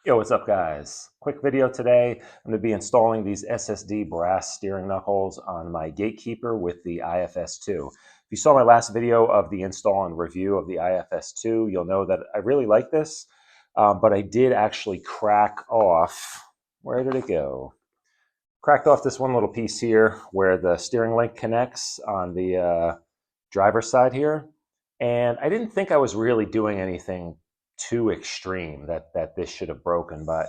Yo, what's up guys? Quick video today. I'm going to be installing these SSD brass steering knuckles on my Gatekeeper with the IFS2. If you saw my last video of the install and review of the IFS2, you'll know that I really like this, but I did actually crack off, where did it go? Cracked off this one little piece here where the steering link connects on the driver's side here. And I didn't think I was really doing anything too extreme that this should have broken, but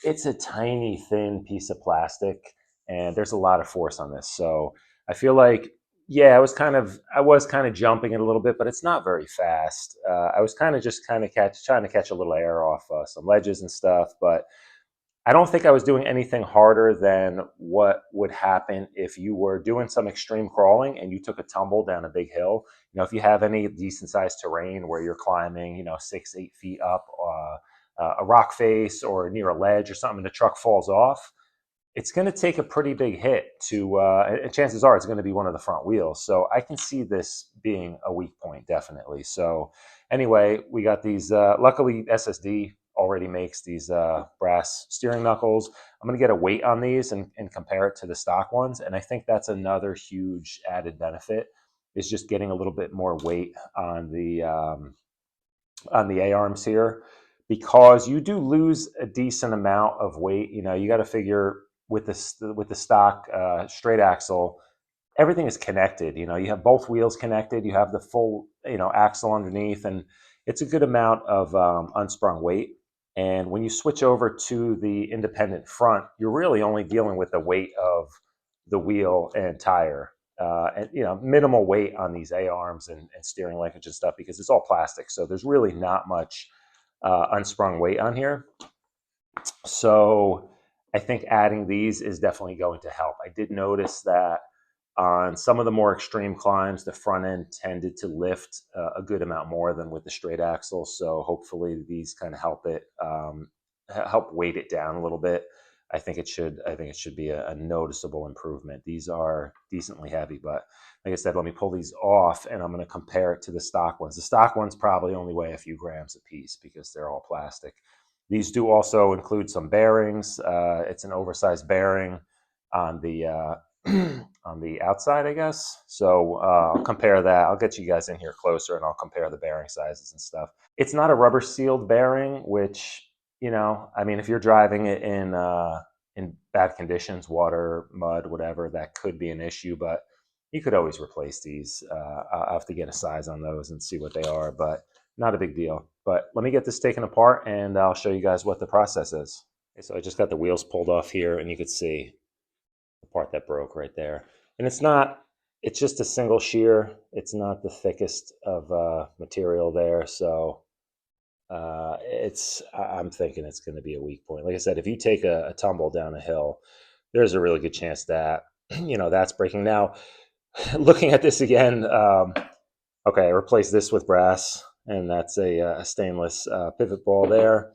it's a tiny thin piece of plastic and there's a lot of force on this. So I feel like, yeah, I was kind of jumping it a little bit, but it's not very fast. I was kind of just trying to catch a little air off some ledges and stuff, but I don't think I was doing anything harder than what would happen if you were doing some extreme crawling and you took a tumble down a big hill. You know, if you have any decent sized terrain where you're climbing, 6, 8 feet up a rock face or near a ledge or something, and the truck falls off, it's going to take a pretty big hit to, and chances are it's going to be one of the front wheels. So I can see this being a weak point, definitely. So anyway, we got these, luckily SSD already makes these brass steering knuckles. I'm going to get a weight on these and compare it to the stock ones. And I think that's another huge added benefit, is just getting a little bit more weight on the A-arms here, because you do lose a decent amount of weight. You know, you got to figure with the stock straight axle, everything is connected. You know, you have both wheels connected, you have the full, axle underneath, and it's a good amount of unsprung weight. And when you switch over to the independent front, you're really only dealing with the weight of the wheel and tire. And minimal weight on these A-arms and steering linkage and stuff, because it's all plastic. So there's really not much unsprung weight on here. So I think adding these is definitely going to help. I did notice that on some of the more extreme climbs, the front end tended to lift a good amount more than with the straight axle. So hopefully these kind of help it, help weight it down a little bit. I think it should be a noticeable improvement. These are decently heavy, but like I said, let me pull these off and I'm going to compare it to the stock ones. The stock ones probably only weigh a few grams a piece because they're all plastic. These do also include some bearings. It's an oversized bearing on the on the outside, I guess. So I'll compare that. I'll get you guys in here closer and I'll compare the bearing sizes and stuff. It's not a rubber sealed bearing, which, I mean, if you're driving it in bad conditions, water, mud, whatever, that could be an issue, but you could always replace these. I'll have to get a size on those and see what they are, but not a big deal. But let me get this taken apart and I'll show you guys what the process is. Okay, so I just got the wheels pulled off here and you could see the part that broke right there. And it's just a single shear. It's not the thickest of material there. So I'm thinking it's going to be a weak point. Like I said, if you take a tumble down a hill, there's a really good chance that, that's breaking. Now, looking at this again, okay, I replaced this with brass, and that's a stainless pivot ball there.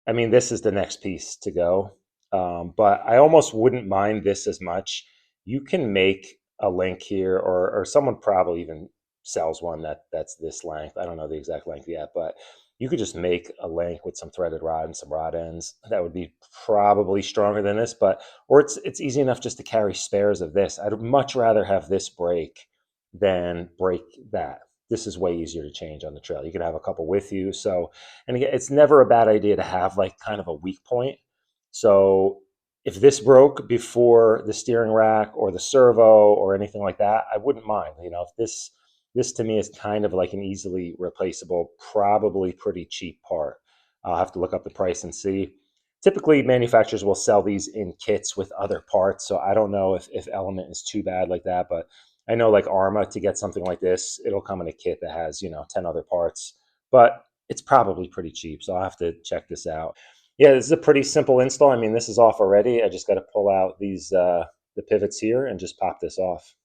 I mean, this is the next piece to go. But I almost wouldn't mind this as much. You can make a link here, or someone probably even sells one that's this length. I don't know the exact length yet, but you could just make a link with some threaded rod and some rod ends. That would be probably stronger than this, or it's easy enough just to carry spares of this. I'd much rather have this break than break that. This is way easier to change on the trail. You can have a couple with you. So, and again, it's never a bad idea to have like kind of a weak point. So if this broke before the steering rack or the servo or anything like that, I wouldn't mind. If this to me is kind of like an easily replaceable, probably pretty cheap part. I'll have to look up the price and see. Typically, manufacturers will sell these in kits with other parts, so I don't know if Element is too bad like that, but I know like Arma, to get something like this, it'll come in a kit that has 10 other parts, but it's probably pretty cheap, so I'll have to check this out. Yeah, this is a pretty simple install. I mean, this is off already. I just got to pull out these the pivots here and just pop this off.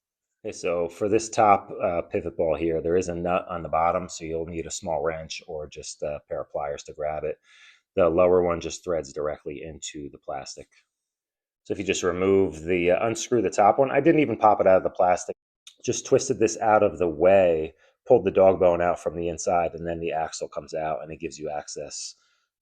Okay, so for this top pivot ball here, there is a nut on the bottom, so you'll need a small wrench or just a pair of pliers to grab it. The lower one just threads directly into the plastic. So if you just remove unscrew the top one, I didn't even pop it out of the plastic, just twisted this out of the way, pulled the dog bone out from the inside, and then the axle comes out and it gives you access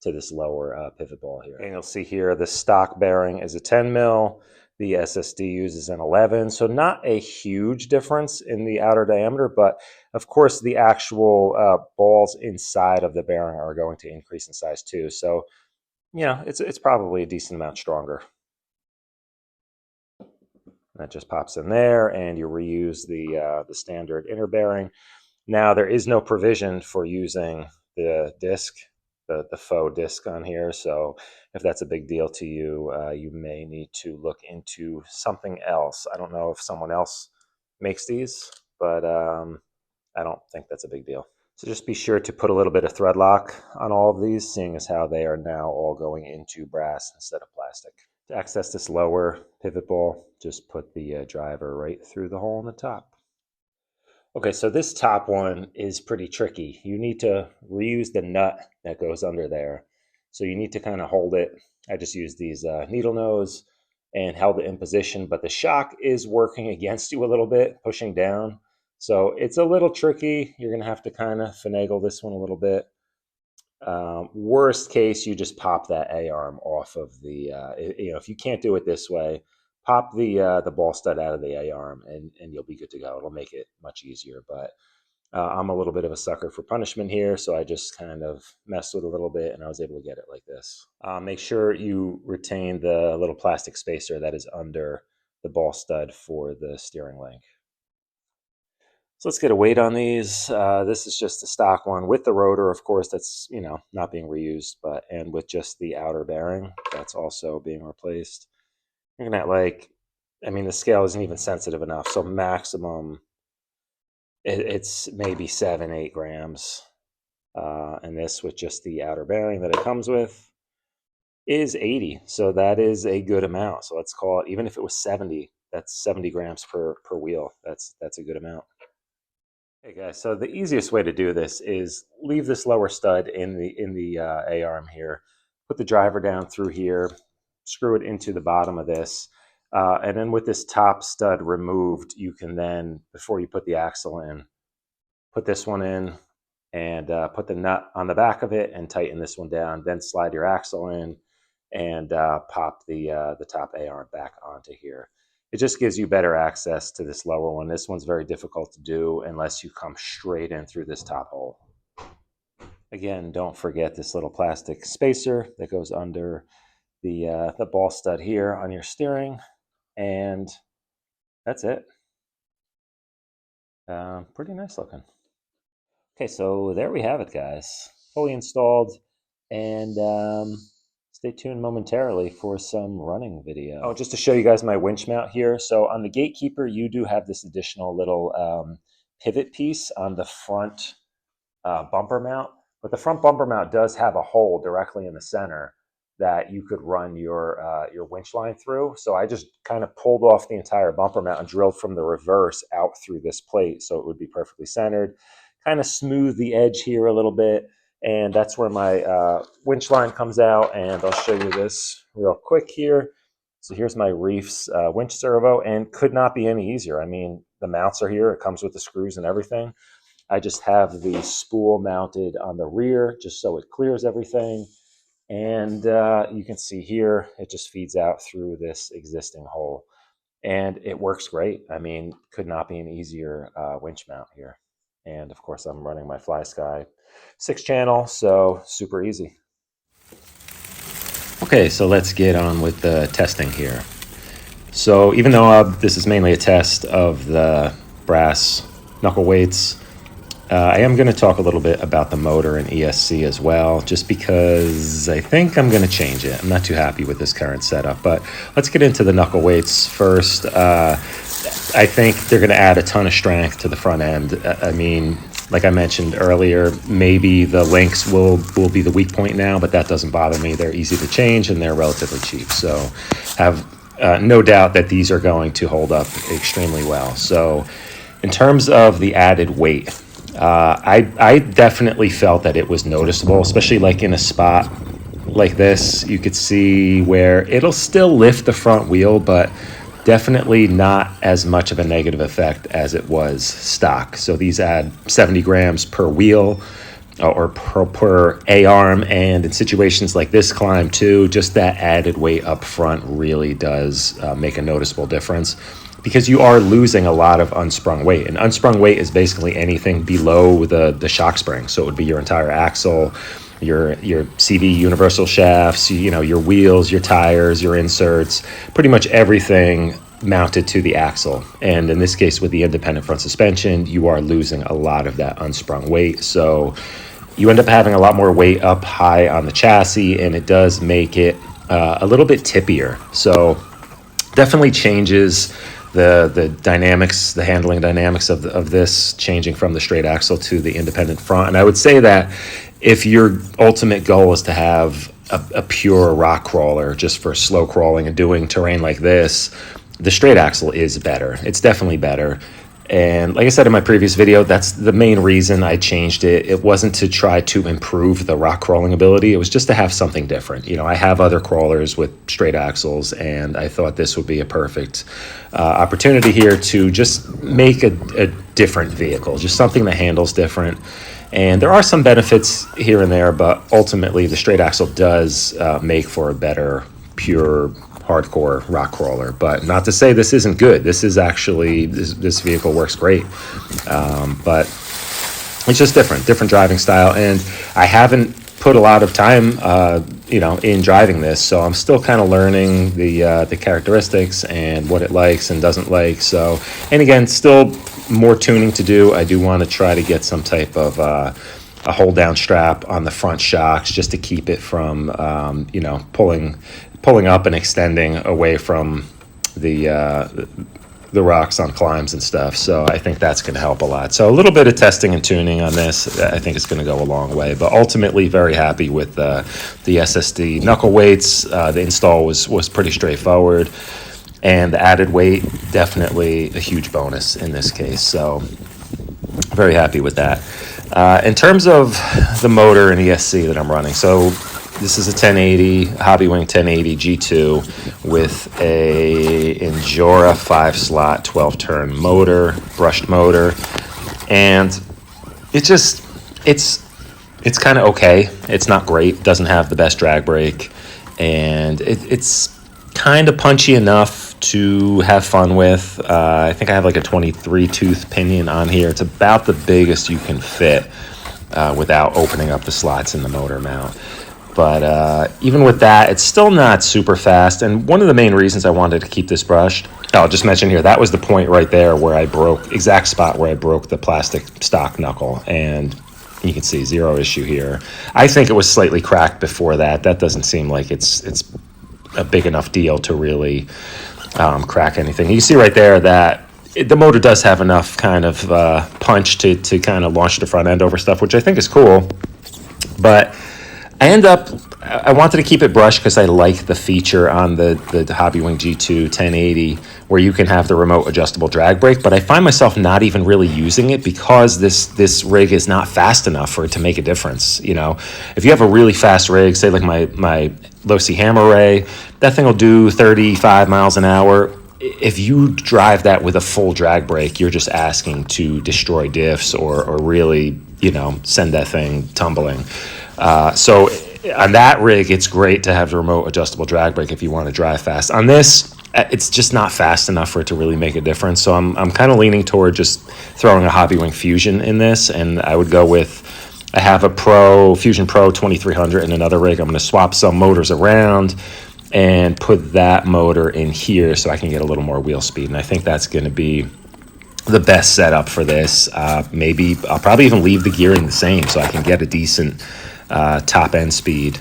to this lower pivot ball here. And you'll see here the stock bearing is a 10 mil. The SSD uses an 11, so not a huge difference in the outer diameter, but of course the actual balls inside of the bearing are going to increase in size too. So, you know, it's probably a decent amount stronger. That just pops in there, and you reuse the standard inner bearing. Now there is no provision for using the disc, the faux disc on here. So if that's a big deal to you, you may need to look into something else. I don't know if someone else makes these, but I don't think that's a big deal. So just be sure to put a little bit of thread lock on all of these, seeing as how they are now all going into brass instead of plastic. To access this lower pivot ball, just put the driver right through the hole in the top. Okay, so this top one is pretty tricky. You need to reuse the nut that goes under there. So you need to kind of hold it. I just used these needle nose and held it in position, but the shock is working against you a little bit, pushing down. So it's a little tricky. You're gonna have to kind of finagle this one a little bit. Worst case, you just pop that A-arm off of the, you know, if you can't do it this way, pop the ball stud out of the A-arm and you'll be good to go. It'll make it much easier, but I'm a little bit of a sucker for punishment here, so I just kind of messed with it a little bit and I was able to get it like this. Make sure you retain the little plastic spacer that is under the ball stud for the steering link. So let's get a weight on these. This is just a stock one with the rotor, of course, that's, you know, not being reused, but and with just the outer bearing, that's also being replaced. You're gonna like, I mean, the scale isn't even sensitive enough, so maximum, it's maybe 7-8 grams. And this with just the outer bearing that it comes with is 80, so that is a good amount. So let's call it, even if it was 70, that's 70 grams per wheel. That's a good amount. Hey guys, so the easiest way to do this is leave this lower stud in the A-arm here, put the driver down through here, screw it into the bottom of this, and then with this top stud removed, you can then, before you put the axle in, put this one in and put the nut on the back of it and tighten this one down, then slide your axle in and pop the top A-arm back onto here. It just gives you better access to this lower one. This one's very difficult to do unless you come straight in through this top hole. Again, don't forget this little plastic spacer that goes under the ball stud here on your steering, and that's it. Pretty nice looking. Okay, so there we have it, guys. Fully installed, and stay tuned momentarily for some running video. Oh, just to show you guys my winch mount here. So on the Gatekeeper, you do have this additional little pivot piece on the front bumper mount, but the front bumper mount does have a hole directly in the center that you could run your winch line through. So I just kind of pulled off the entire bumper mount and drilled from the reverse out through this plate so it would be perfectly centered. Kind of smooth the edge here a little bit. And that's where my winch line comes out, and I'll show you this real quick here. So here's my Reefs winch servo, and could not be any easier. I mean, the mounts are here. It comes with the screws and everything. I just have the spool mounted on the rear just so it clears everything. And you can see here, it just feeds out through this existing hole. And it works great. I mean, could not be an easier winch mount here. And of course, I'm running my FlySky 6-channel, so super easy. Okay, so let's get on with the testing here. So even though this is mainly a test of the brass knuckle weights, I am going to talk a little bit about the motor and ESC as well, just because I think I'm going to change it. I'm not too happy with this current setup, but let's get into the knuckle weights first. I think they're going to add a ton of strength to the front end. I mean, like I mentioned earlier, maybe the links will be the weak point now, but that doesn't bother me. They're easy to change and they're relatively cheap. So have no doubt that these are going to hold up extremely well. So in terms of the added weight, I definitely felt that it was noticeable, especially like in a spot like this. You could see where it'll still lift the front wheel, but definitely not as much of a negative effect as it was stock. So these add 70 grams per wheel. or per A-arm, and in situations like this climb too, just that added weight up front really does make a noticeable difference, because you are losing a lot of unsprung weight. And unsprung weight is basically anything below the shock spring. So it would be your entire axle, your CV universal shafts, your wheels, your tires, your inserts, pretty much everything mounted to the axle. And in this case, with the independent front suspension, you are losing a lot of that unsprung weight. So you end up having a lot more weight up high on the chassis, and it does make it a little bit tippier. So definitely changes the dynamics, the handling dynamics of this, changing from the straight axle to the independent front. And I would say that if your ultimate goal is to have a pure rock crawler just for slow crawling and doing terrain like this, the straight axle is better. It's definitely better. And like I said in my previous video, that's the main reason I changed it. It wasn't to try to improve the rock crawling ability. It was just to have something different. I have other crawlers with straight axles, and I thought this would be a perfect opportunity here to just make a different vehicle, just something that handles different. And there are some benefits here and there, but ultimately the straight axle does make for a better, pure, hardcore rock crawler. But not to say this isn't good. This is actually, this vehicle works great. But it's just different driving style. And I haven't put a lot of time, in driving this. So I'm still kind of learning the characteristics and what it likes and doesn't like. So, and again, still more tuning to do. I do want to try to get some type of a hold down strap on the front shocks just to keep it from, pulling up and extending away from the rocks on climbs and stuff. So I think that's going to help a lot. So a little bit of testing and tuning on this, I think it's going to go a long way. But ultimately, very happy with the SSD knuckle weights. The install was pretty straightforward, and the added weight, definitely a huge bonus in this case. So very happy with that. In terms of the motor and ESC that I'm running, so this is a 1080, Hobbywing 1080 G2 with a Injora 5-slot 12-turn motor, brushed motor, and it's kind of okay. It's not great. Doesn't have the best drag brake, and it's kind of punchy enough to have fun with. I think I have like a 23 tooth pinion on here. It's about the biggest you can fit without opening up the slots in the motor mount. But even with that, it's still not super fast. And one of the main reasons I wanted to keep this brushed, I'll just mention here, that was the point right there where I broke, exact spot where I broke the plastic stock knuckle. And you can see zero issue here. I think it was slightly cracked before that. That doesn't seem like it's a big enough deal to really crack anything. You see right there that the motor does have enough kind of punch to kind of launch the front end over stuff, which I think is cool. But I wanted to keep it brushed because I like the feature on the Hobbywing G2 1080 where you can have the remote adjustable drag brake, but I find myself not even really using it because this rig is not fast enough for it to make a difference. If you have a really fast rig, say like my low-C Hammer Ray, that thing will do 35 miles an hour. If you drive that with a full drag brake, you're just asking to destroy diffs or really, send that thing tumbling. So on that rig, it's great to have the remote adjustable drag brake if you want to drive fast. On this, it's just not fast enough for it to really make a difference. So I'm kind of leaning toward just throwing a Hobbywing Fusion in this, and I would go with, I have a Fusion Pro 2300 in another rig. I'm going to swap some motors around and put that motor in here so I can get a little more wheel speed. And I think that's going to be the best setup for this. Maybe I'll probably even leave the gearing the same so I can get a decent top end speed,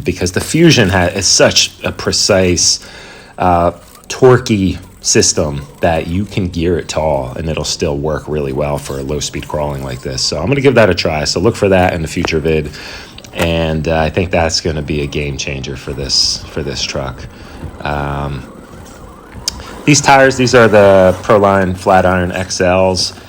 because the Fusion is such a precise, torquey system that you can gear it tall and it'll still work really well for low speed crawling like this. So I'm going to give that a try. So look for that in the future vid. And I think that's going to be a game changer for this truck. These tires, these are the Proline Flat Iron XLs.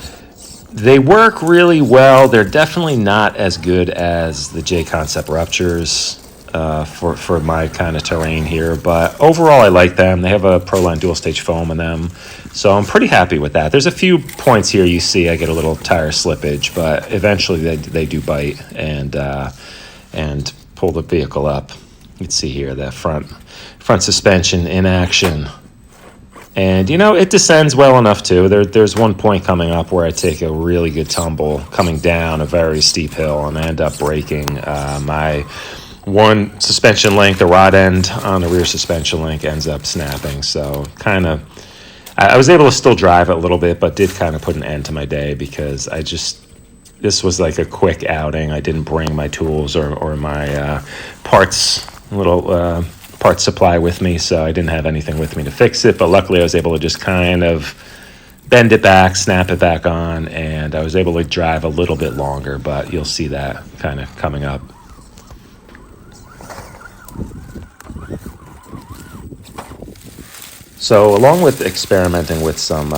They work really well. They're definitely not as good as the J-Concept Ruptures. for my kind of terrain here. But overall, I like them. They have a Proline dual stage foam in them, so I'm pretty happy with that. There's a few points here you see I get a little tire slippage, but eventually they do bite and pull the vehicle up. You can see here that front suspension in action. And, you know, it descends well enough, too. There's one point coming up where I take a really good tumble coming down a very steep hill, and I end up breaking my one suspension link. The rod end on the rear suspension link ends up snapping. So kind of, I was able to still drive it a little bit, but did kind of put an end to my day because this was like a quick outing. I didn't bring my tools or my parts supply with me, so I didn't have anything with me to fix it. But luckily I was able to just kind of bend it back, snap it back on, and I was able to drive a little bit longer, but you'll see that kind of coming up. So along with experimenting with some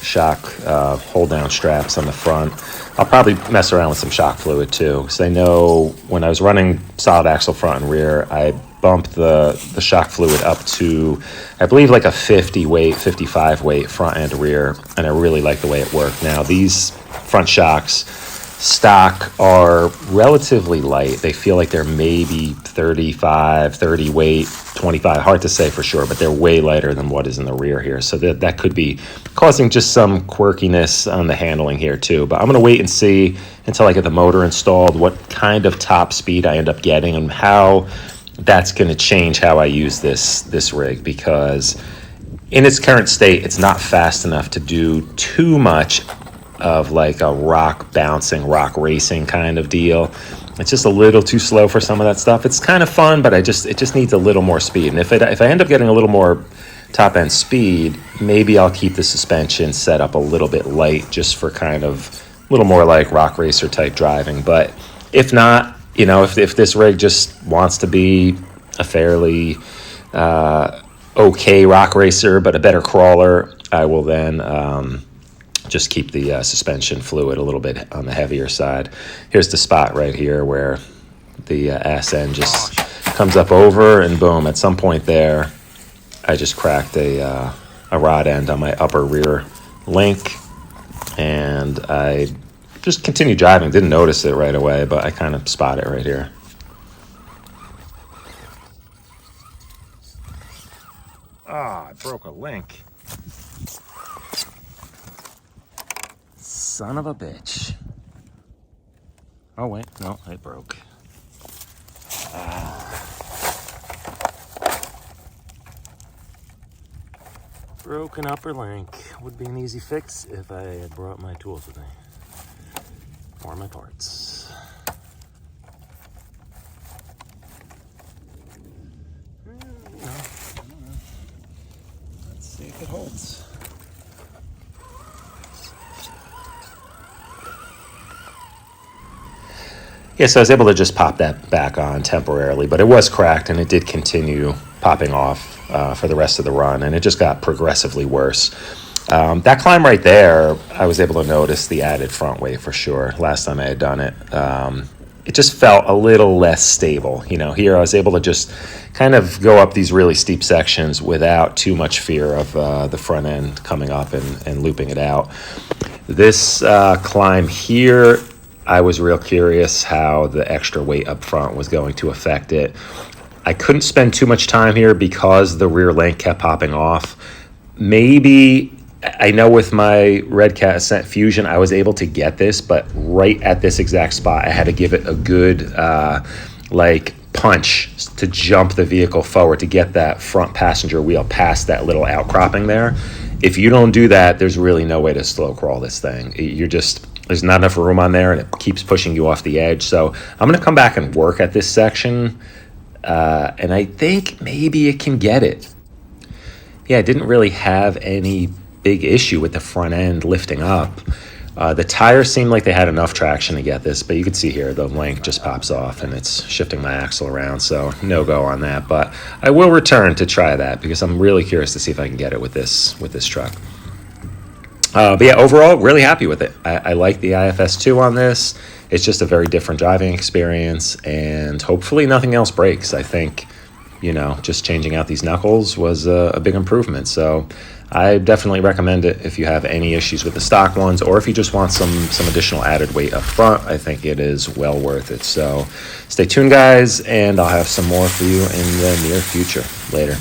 shock hold-down straps on the front, I'll probably mess around with some shock fluid too, because I know when I was running solid axle front and rear, I bumped the shock fluid up to, I believe, like a 55 weight front and rear, and I really like the way it worked. Now, these front shocks stock are relatively light. They feel like they're maybe 30 weight, 25, hard to say for sure, but they're way lighter than what is in the rear here. So that could be causing just some quirkiness on the handling here too. But I'm going to wait and see until I get the motor installed what kind of top speed I end up getting and how that's going to change how I use this rig, because in its current state, it's not fast enough to do too much of like a rock bouncing, rock racing kind of deal. It's just a little too slow for some of that stuff. It's kind of fun, but it just needs a little more speed. And if I end up getting a little more top end speed, maybe I'll keep the suspension set up a little bit light just for kind of a little more like rock racer type driving. But if not, you know, if this rig just wants to be a fairly okay rock racer but a better crawler, I will then just keep the suspension fluid a little bit on the heavier side. Here's the spot right here where the ass end just comes up over, and boom, at some point there, I just cracked a rod end on my upper rear link, and I just continued driving. Didn't notice it right away, but I kind of spot it right here. I broke a link. Son of a bitch. Oh wait, no, it broke. Broken upper link. Would be an easy fix if I had brought my tools with me. Or my parts. Let's see if it holds. Yeah, so I was able to just pop that back on temporarily, but it was cracked and it did continue popping off for the rest of the run, and it just got progressively worse. That climb right there, I was able to notice the added front weight for sure. Last time I had done it, it just felt a little less stable. You know, here I was able to just kind of go up these really steep sections without too much fear of the front end coming up and looping it out. This climb here, I was real curious how the extra weight up front was going to affect it. I couldn't spend too much time here because the rear link kept popping off. Maybe, I know with my Red Cat Ascent Fusion, I was able to get this, but right at this exact spot, I had to give it a good punch to jump the vehicle forward to get that front passenger wheel past that little outcropping there. If you don't do that, there's really no way to slow crawl this thing. There's not enough room on there, and it keeps pushing you off the edge. So I'm going to come back and work at this section, and I think maybe it can get it. Yeah, I didn't really have any big issue with the front end lifting up. The tires seemed like they had enough traction to get this, but you can see here the link just pops off, and it's shifting my axle around, so no go on that. But I will return to try that because I'm really curious to see if I can get it with this truck. But yeah, overall, really happy with it. I like the IFS2 on this. It's just a very different driving experience, and hopefully nothing else breaks. I think, just changing out these knuckles was a big improvement. So I definitely recommend it if you have any issues with the stock ones, or if you just want some additional added weight up front. I think it is well worth it. So stay tuned, guys, and I'll have some more for you in the near future. Later.